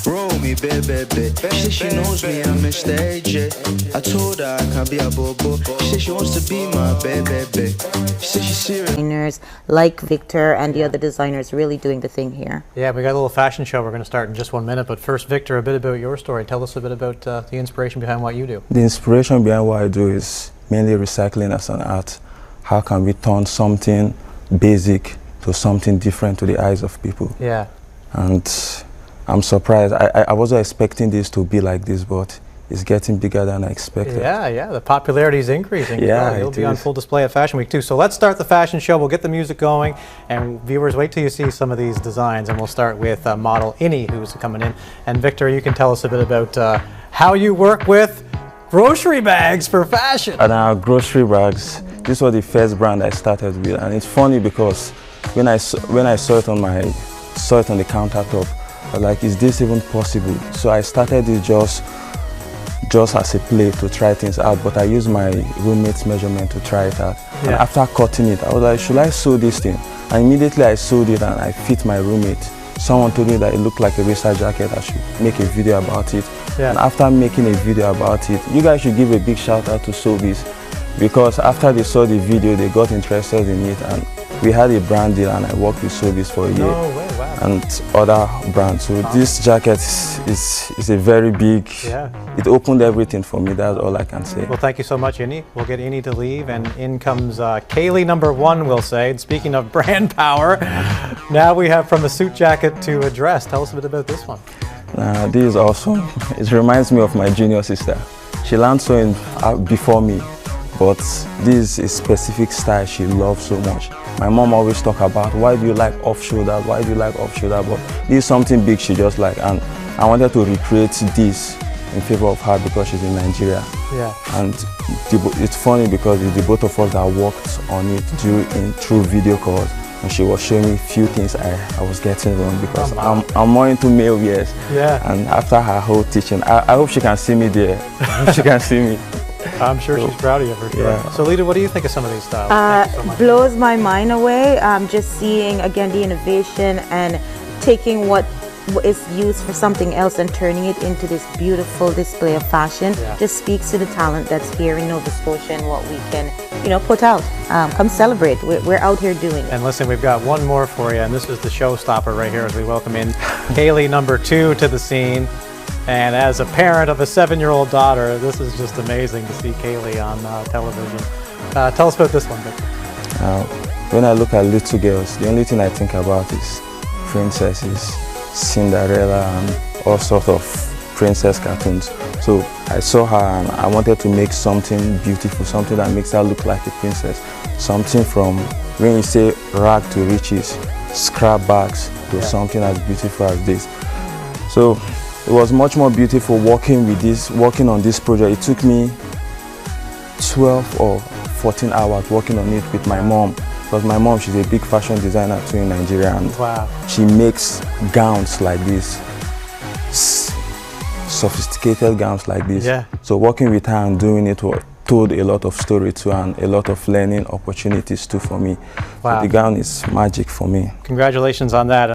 Roll me, baby. She knows me, I'm Mr. AJ. I told her I can be a bobo. She said she wants to be my baby. She said she's serious. Designers like Victor and the other designers really doing the thing here. Yeah, we got a little fashion show we're going to start in just 1 minute, but first, Victor, a bit about your story. Tell us a bit about the inspiration behind what you do. The inspiration behind what I do is mainly recycling as an art. How can we turn something basic to something different to the eyes of people? Yeah. And I'm surprised. I wasn't expecting this to be like this, but it's getting bigger than I expected. Yeah, the popularity is increasing. Yeah, it'll be on full display at Fashion Week too. So let's start the fashion show. We'll get the music going, and viewers, wait till you see some of these designs. And we'll start with model Innie, who's coming in. And Victor, you can tell us a bit about how you work with grocery bags for fashion. And our grocery bags, this was the first brand I started with, and it's funny because when I saw it on the countertop, I was like, is this even possible? So I started it just as a play to try things out, but I used my roommate's measurement to try it out. Yeah. And after cutting it, I was like, should I sew this thing? And immediately I sewed it and I fit my roommate. Someone told me that it looked like a racer jacket, I should make a video about it. Yeah. And after making a video about it, you guys should give a big shout out to Sobeys, because after they saw the video, they got interested in it, and we had a brand deal, and I worked with Sobeys for a year. No way, wow. And other brands. So this jacket is a very big, it opened everything for me, that's all I can say. Well, thank you so much, Innie. We'll get Innie to leave, and in comes Kaylee #1, we'll say. And speaking of brand power, now we have from a suit jacket to a dress. Tell us a bit about this one. This is awesome. It reminds me of my junior sister. She learned sewing before me, but this is a specific style she loves so much. My mom always talk about, why do you like off-shoulder, why do you like off-shoulder, but this is something big she just like, and I wanted to recreate this in favor of her because she's in Nigeria. Yeah. And it's funny because it's the both of us that worked on it through video calls, and she was showing me a few things I was getting wrong because I'm more into male wears. Yeah. And after her whole teaching, I hope she can see me there. I hope she can see me. I'm sure she's proud of you for sure. Yeah. So Lita, what do you think of some of these styles? Thank you so much. Blows my mind away. Just seeing again the innovation and taking what is used for something else and turning it into this beautiful display of fashion. Just speaks to the talent that's here in Nova Scotia and what we can, put out. Come celebrate. We're out here doing it. And listen, we've got one more for you, and this is the showstopper right here as we welcome in Kaylee #2 to the scene. And as a parent of a 7-year-old daughter, this is just amazing to see Kaylee on television. Tell us about this one, Victor. When I look at little girls, the only thing I think about is princesses, Cinderella, and all sorts of princess cartoons. So I saw her and I wanted to make something beautiful, something that makes her look like a princess. Something from, when you say rag to riches, scrap bags to something as beautiful as this. So it was much more beautiful working on this project. It took me 12 or 14 hours working on it with my mom, because my mom, she's a big fashion designer too in Nigeria, and she makes gowns like this, sophisticated gowns like this. Yeah. So working with her and doing it told a lot of story too, and a lot of learning opportunities too for me. Wow. So the gown is magic for me. Congratulations on that.